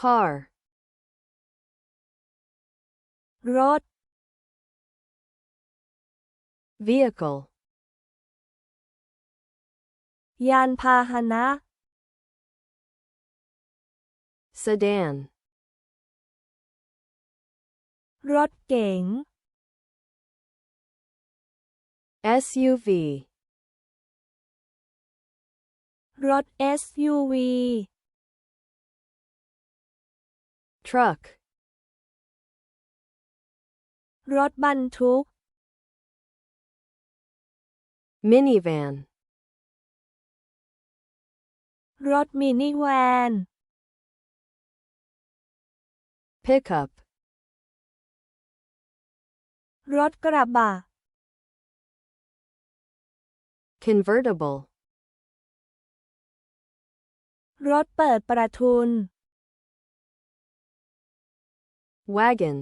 car รถ vehicle ยานพาหนะ sedan รถเก๋ง SUV รถ SUV truck รถบรรทุก minivan รถมินิแวน pickup รถกระบะ convertible รถเปิดประทุน wagon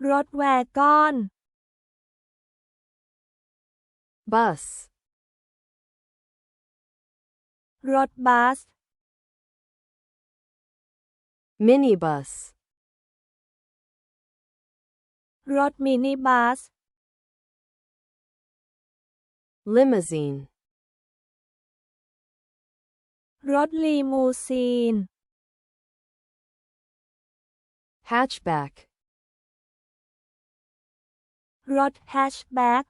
รถแวกอน bus รถบัส minibus รถมินิบัส limousine รถลีมูซีน hatchback รถแฮชแบ็ก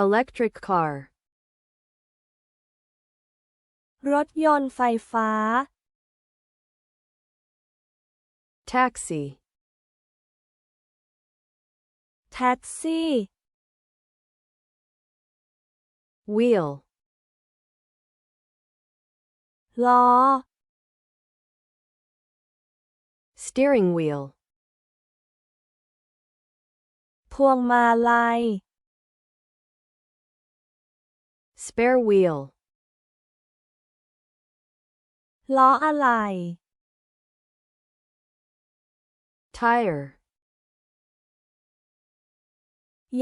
electric car รถยนต์ไฟฟ้า taxi แท็กซี่ wheel ล้อ steering wheel พวงมาลัย spare wheel ล้ออะไหล่ tire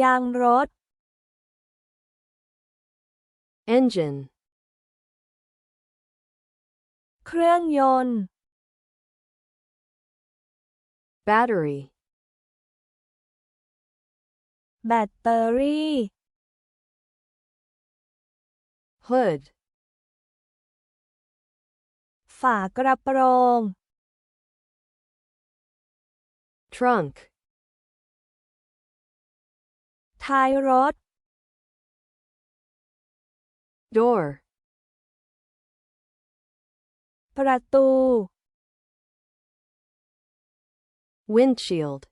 ยางรถ engine เครื่องยนต์ battery แบตเตอรี่ hood ฝากระโปรง trunk ท้ายรถ door ประตู windshield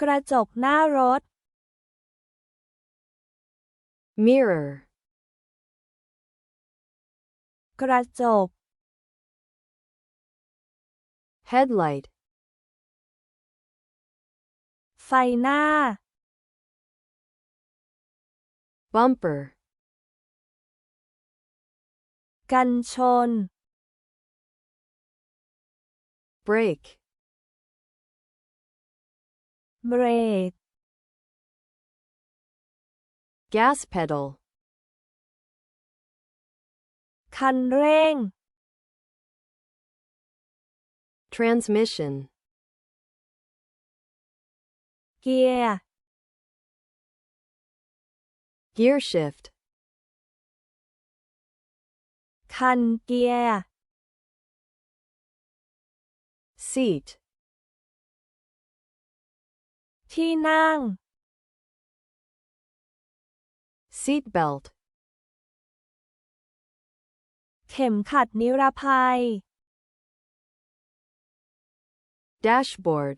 กระจกหน้ารถ mirror กระจก headlight ไฟหน้า bumper กันชน brake เบรก gas pedal คันเร่ง transmission เกียร์ gear shift คันเกียร์ seat ที่นั่ง seat belt เข็มขัดนิรภัย dashboard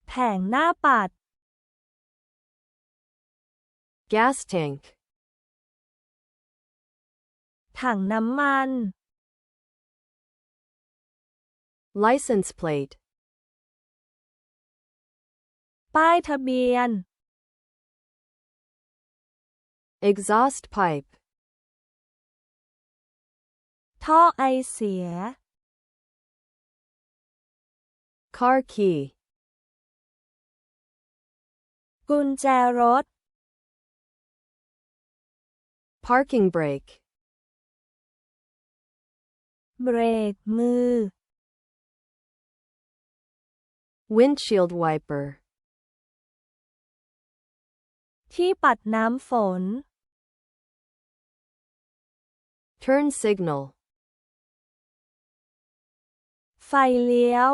แผงหน้าปัด gas tank ถังน้ำมัน license plate ป้ายทะเบียน exhaust pipe ท่อไอเสีย car key กุญแจรถ Parking brake. เบรกมือ Windshield wiper. ที่ปัดน้ำฝน Turn signal. ไฟเลี้ยว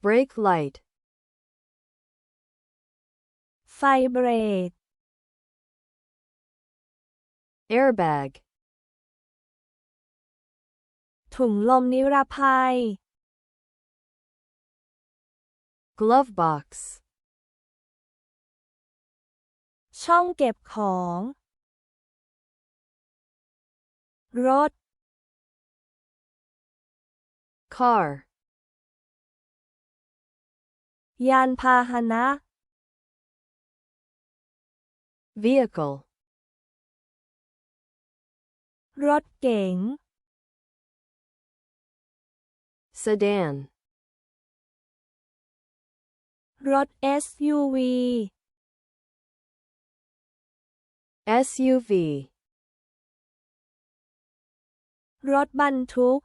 Brake light. ไฟเบรก Airbag. ถุงลมนิรภัย Glove box. ช่องเก็บของ รถ Car. ยานพาหนะ Vehicle. รถเก๋ง Sedan. รถ SUV SUV. รถบรรทุก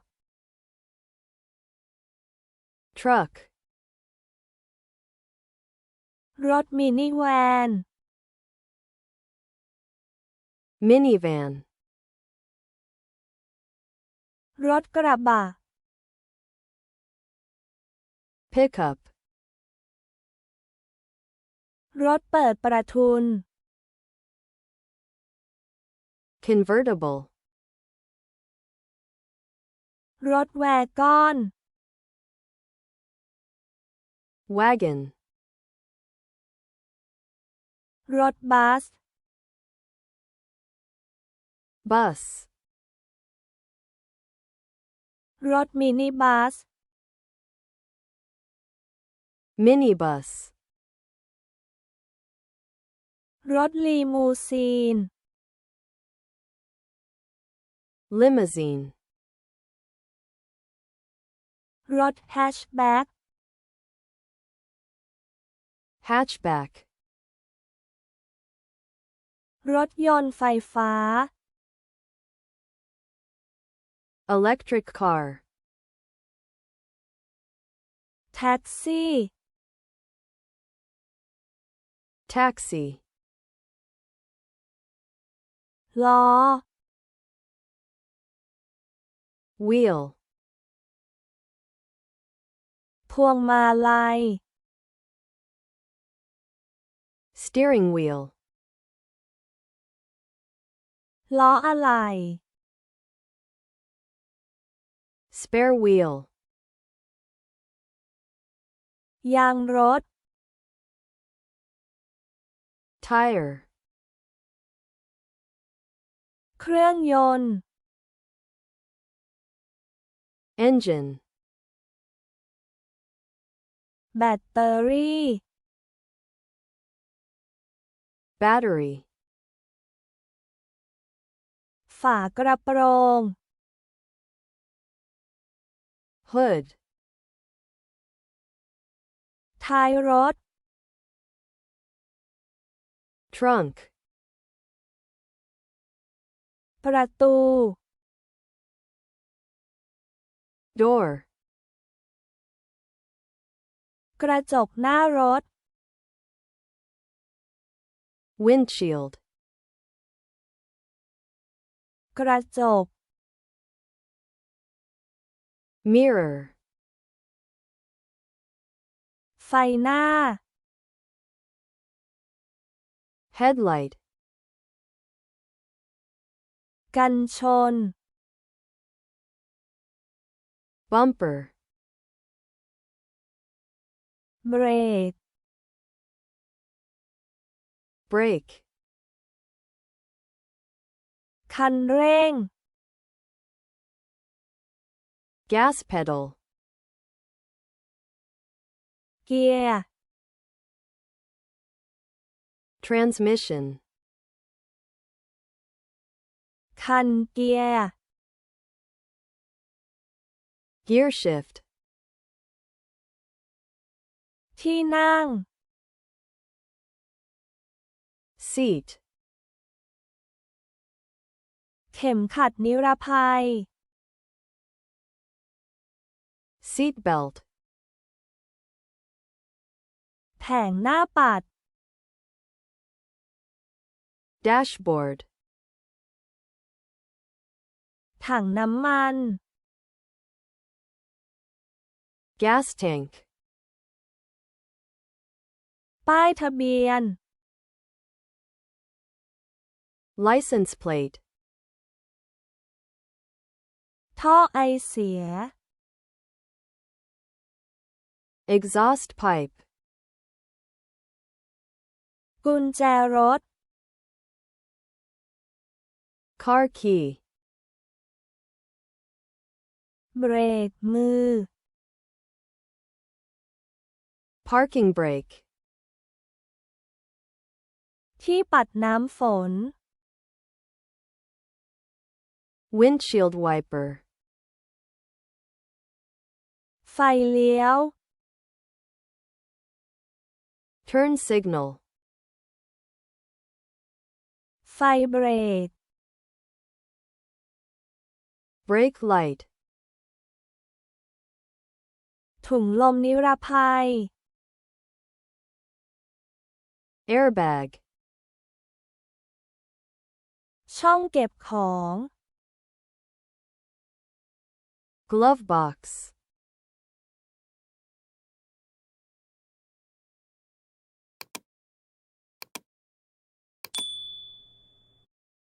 Truck. รถมินิแวน Minivan. รถกระบะ Pickup. รถเปิดประทุน Convertible. รถแวกอน Wagon. รถบัส Bus. รถมินิบัส Minibus. รถลีมูซีน Limousine. รถแฮชแบ็ก Hatchback. รถยนต์ไฟฟ้า Electric car. แท็กซี่ Taxi. ล้อ Wheel. พวงมาลัย Steering wheel. ล้ออะไหล่ Spare wheel. ยางรถ Tire. เครื่องยนต์ Engine. แบตเตอรี่ Battery. ฝากระโปรง Hood. ท้ายรถ Trunk. ประตู Door. กระจกหน้ารถ Windshield. กระจก Mirror. ไฟหน้า Headlight. กันชน Bumper. เบรก Brake. คันเร่ง Gas pedal. เกียร์ Transmission. คันเกียร์ Gear shift. ที่นั่ง Seat. ข็มขัดนิรภัย seat belt, แผงหน้าปัด dashboard, ถังน้ำมัน gas tank, ป้ายทะเบียน license plate, ท่อไอเสีย exhaust pipe, กุญแจรถ car key, เบรกมือ parking brake, ที่ปัดน้ำฝน windshield wiper, ไฟเลี้ยว turn signal, ไฟเบรก brake light, ถุงลมนิรภัย airbag, ช่องเก็บของ glove box,